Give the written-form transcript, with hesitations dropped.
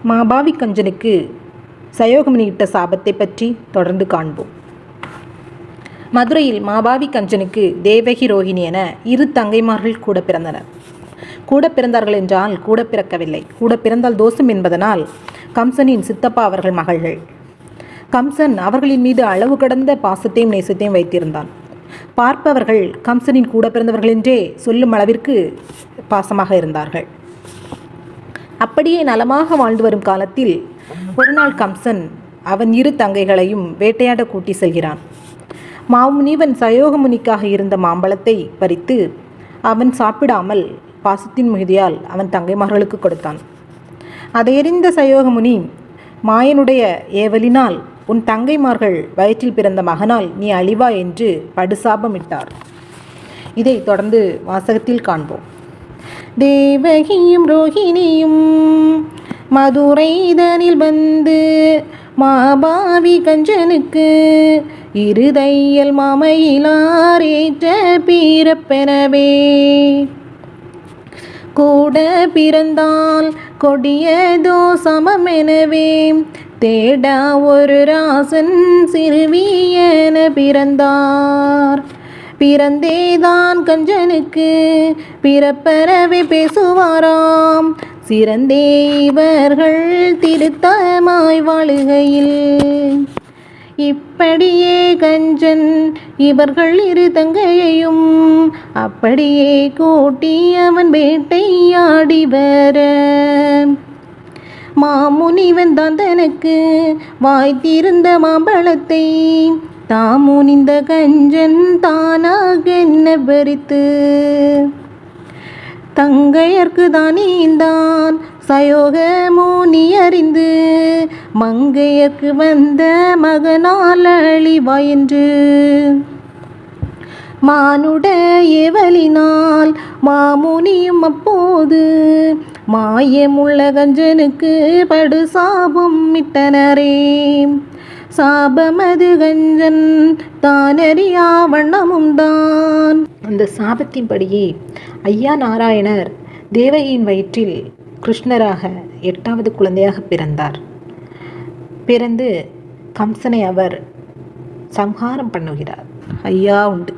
மாபாவி கஞ்சனுக்கு சயோகமுனி இட்ட சாபத்தை பற்றி தொடர்ந்து காண்போம். மதுரையில் மாபாவி கஞ்சனுக்கு தேவகி, ரோஹிணி என 2 தங்கைமார்கள் கூட பிறந்தனர். கூட பிறந்தார்கள் என்றால் கூட பிறக்கவில்லை. கூட பிறந்தால் தோஷம் என்பதனால் கம்சனின் சித்தப்பா அவர்கள் மகள்கள். கம்சன் அவர்களின் மீது அளவு கடந்த பாசத்தையும் நேசத்தையும் வைத்திருந்தான். பார்ப்பவர்கள் கம்சனின் கூட பிறந்தவர்கள் என்றே சொல்லும் அளவிற்கு பாசமாக இருந்தார்கள். அப்படியே நலமாக வாழ்ந்து வரும் காலத்தில் ஒரு நாள் கம்சன் அவன் 2 தங்கைகளையும் வேட்டையாட கூட்டி செல்கிறான். மாமுனிவன் சயோகமுனிக்காக இருந்த மாம்பழத்தை பறித்து அவன் சாப்பிடாமல் பாசத்தின் மிகுதியால் அவன் தங்கைமார்களுக்கு கொடுத்தான். அதையறிந்த சயோகமுனி, மாயனுடைய ஏவலினால் உன் தங்கைமார்கள் வயிற்றில் பிறந்த மகனால் நீ அழிவா என்று படுசாபமிட்டார். இதை தொடர்ந்து வாசகத்தில் காண்போம். தேவகியும் ரோஹிணியும் மதுரைதனில் வந்து மாபாவி கஞ்சனுக்கு இருதையல் மாமையிலார் ஏற்ற பிறப்பெனவே கூட பிறந்தால் கொடியதோ சமமெனவே தேடா ஒரு ராசன் சிறுவியென பிறந்தார். பிறந்தேதான் கஞ்சனுக்கு பிறப்பறவே பேசுவாராம். சிறந்தே இவர்கள் திருத்தமாய் வாழுகையில் இப்படியே கஞ்சன் இவர்கள் 2 தங்கையையும் அப்படியே கூட்டி அவன் வேட்டையாடி வர மாமுனிவன் தான் தனக்கு வாய்த்திருந்த மாம்பழத்தை தாமுனிந்த கஞ்சன் தானாக என்ன பறித்து தங்கையர்க்கு தானீந்தான் சயோகமுனி அறிந்து மங்கையர்க்கு வந்த மகனால் அழிவாயென்று மானுட ஏவலினால் மாமுனியும் அப்போது மாயமுள்ள கஞ்சனுக்கு படு சாபம் இட்டனரே. சாபமது கஞ்சன் தானறியா வண்ணமும் தான். அந்த சாபத்தின்படியே ஐயா நாராயணர் தேவகியின் வயிற்றில் கிருஷ்ணராக 8வது குழந்தையாக பிறந்தார். பிறந்து கம்சனை அவர் சம்ஹாரம் பண்ணுகிறார். ஐயா உண்டு.